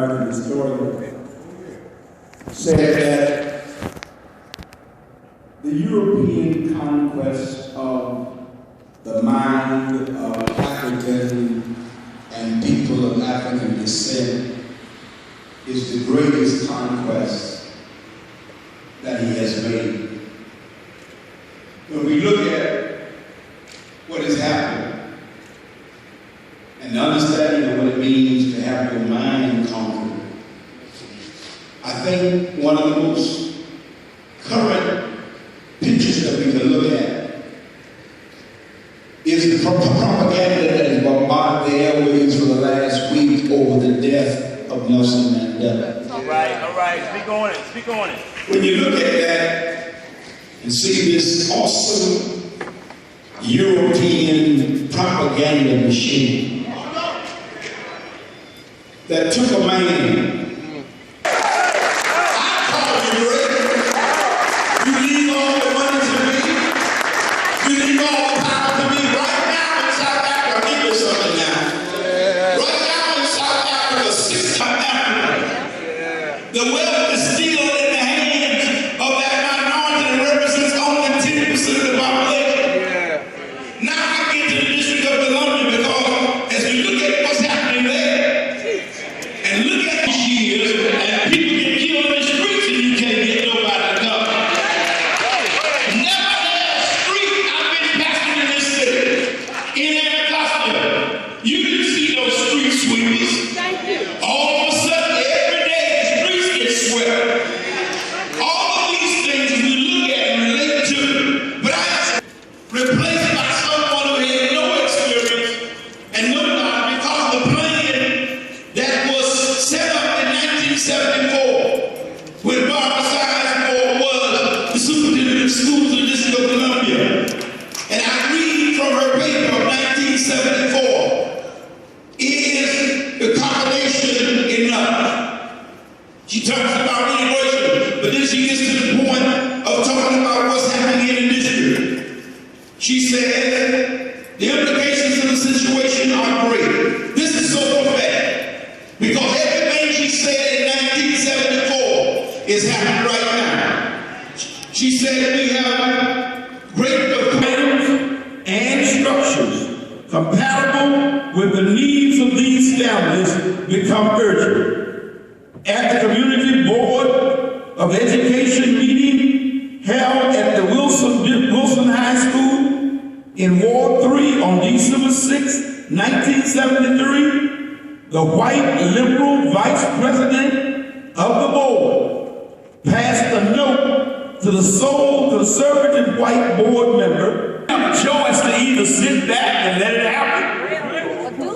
American historian, said that the European conquest of the mind of African and people of African descent is the greatest conquest that he has made. When we look at what has happened and the understanding of what it means to have your mind conquered, I think one of the most current pictures that we can look at is the propaganda that has bombarded the airwaves for the last week over the death of Nelson Mandela. All right, speak on it. When you look at that and see this awesome European propaganda machine that took a man, the wealth is still in the hands of that minority that represents only 10% of the population. Now I get to the District of Columbia because as we look at what's happening there and look at these years and people get killed in the streets and you can't get nobody to come. Never had a street I've been passing in this city, in Anacostia. You didn't see those street sweepies. Thank you. All of a sudden, every day the streets get swept. All of these things we look at and relate to, but I have replaced by someone who had no experience and no knowledge because of the plan that was set up in 1974 when Barbara Sizemore was the superintendent of schools in the District of Columbia. And I read from her paper of 1974. Is the combination enough? She talks about integration, but then she gets to the point of talking about what's happening in the district. She said the implications of the situation are great. This is so prophetic because everything she said in 1974 is happening right now. She said we have great plans and structures compatible with the needs of these families become urgent. At the Community Board of Education meeting held at the Wilson High School in Ward 3 on December 6, 1973, the white liberal vice president of the board passed a note to the sole conservative white board member have a choice to either sit back and let it happen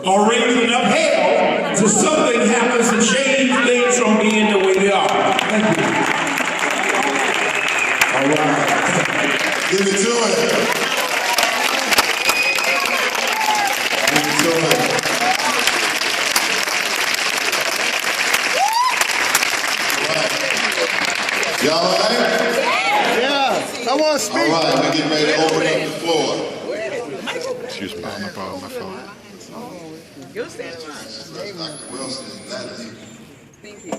or raise enough hell till something happens to change things from being the way they are. Thank you. All right. Give it to it. Give it to it. All right. Y'all all right? Yeah. I want to speak. All right, we're getting ready to open up the floor. Excuse me, my phone. You'll stand in line. Dr. Wilson is not here. Thank you.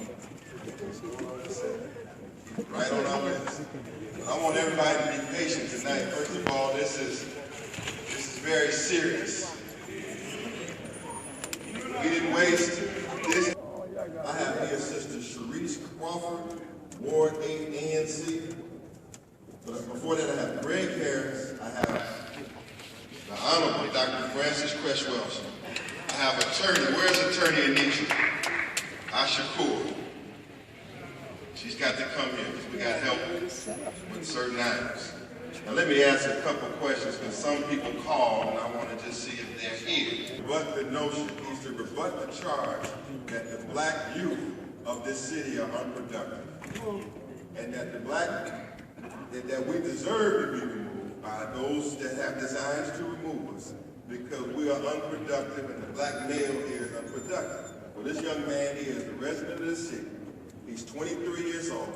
Right on our way. I want everybody to be patient tonight. First of all, this is very serious. We didn't waste this. I have here Sister Sharice Crawford, Ward 8 ANC. But before that, I have Greg Harris. I have the Honorable Dr. Francis Cresswell. I have attorney. Where's Attorney Anitra? Ashakur. She's got to come here because we got help with certain items. Now let me ask a couple questions because some people call and I want to just see if they're here. Rebut the notion, he's to rebut the charge that the black youth of this city are unproductive. And that that we deserve to be removed by those that have designs to remove us because we are unproductive and the black male here is unproductive. Well, this young man here is the resident of the city. He's 23 years old.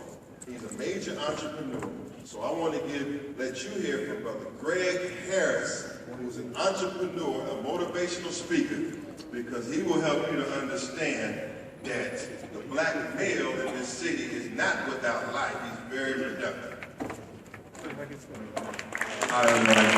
He's a major entrepreneur. So I want to let you hear from Brother Greg Harris, who's an entrepreneur, a motivational speaker, because he will help you to understand that black male in this city is not without life. He's very productive. Hi, everybody.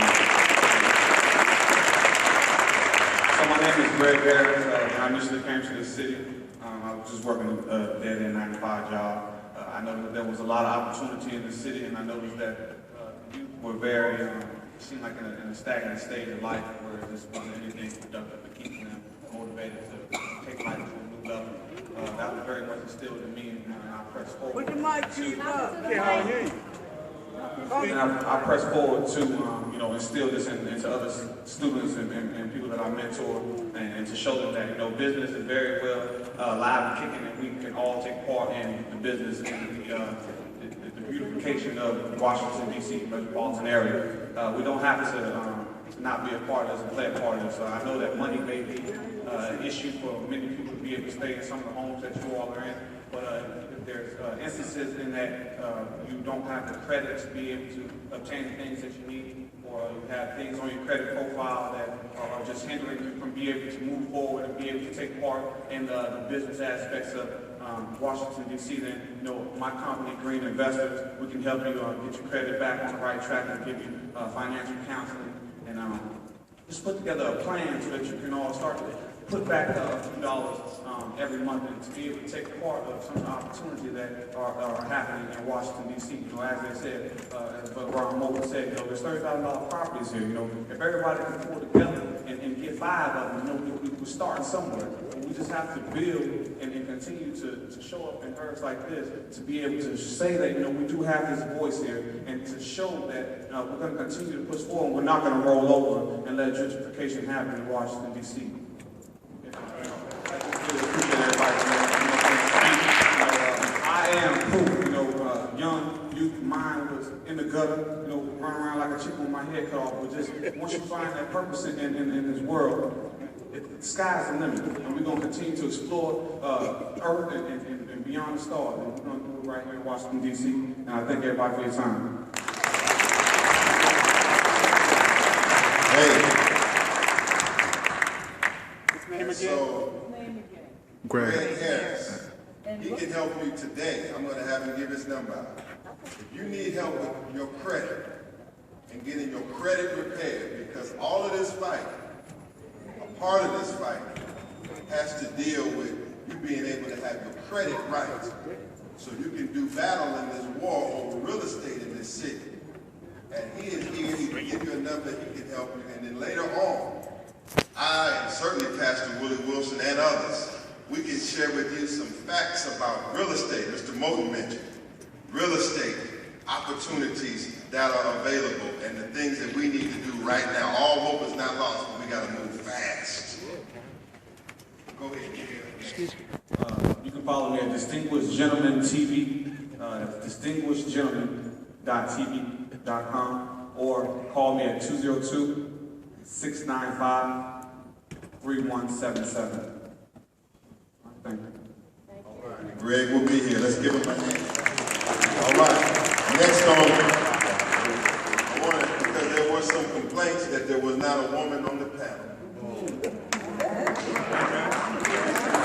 So my name is Greg Harris. When I initially came to this city, I was just working a dead-end 9-to-5 job. I noticed that there was a lot of opportunity in the city, and I noticed that youth were very, seemed like in a stagnant stage of life where there just wasn't anything productive to keep them motivated to take life to a new level. That was very much instilled in me, and I pressed forward. Put the mic to you up. And I press forward to, instill this into other students and people that I mentor, and to show them that, business is very well alive and kicking, and we can all take part in the business and the beautification of Washington, D.C. metropolitan area. We don't have to not be a part of this and play a part of this. So I know that money may be an issue for many people to be able to stay in some of the homes that you all are in, but there's instances in that you don't have the credit to be able to obtain the things that you need, or you have things on your credit profile that are just hindering you from being able to move forward and be able to take part in the business aspects of Washington, D.C., then, my company, Green Investors, we can help you get your credit back on the right track and give you financial counseling and just put together a plan so that you can all start to put back a few dollars every month and to be able to take part of some of the opportunities that are happening in Washington, D.C. As they said, as Ron Moulton said, there's $30,000 properties here. If everybody can pull together and get 5 of them, we're starting somewhere. And we just have to build and continue to show up in areas like this to be able to say that, we do have this voice here, and to show that we're going to continue to push forward. We're not going to roll over and let gentrification happen in Washington, D.C. I am proof, young youth mind was in the gutter, running around like a chicken with my head cut off. But just once you find that purpose in this world, the sky's the limit. And we're going to continue to explore Earth and beyond the stars. And we're going to do it right here in Washington, D.C. And I thank everybody for your time. Hey. Name again? So, Greg. Harris, he can help you today. I'm going to have him give his number out. If you need help with your credit and getting your credit repaired, because all of this fight, a part of this fight, has to deal with you being able to have your credit right, so you can do battle in this war over real estate in this city. And he is here, he can give you a number, he can help you, and then later on, I, and certainly Pastor Willie Wilson and others, we can share with you some facts about real estate. Mr. Moulton mentioned real estate opportunities that are available and the things that we need to do right now. All hope is not lost, but we got to move fast. Go ahead. Excuse me. You can follow me at Distinguished Gentleman TV, distinguishedgentleman.tv.com, or call me at 202-695-3177. Thank you. All right. Greg will be here. Let's give him a hand. All right. Next on, I wanted, because there were some complaints that there was not a woman on the panel.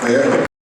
Fair.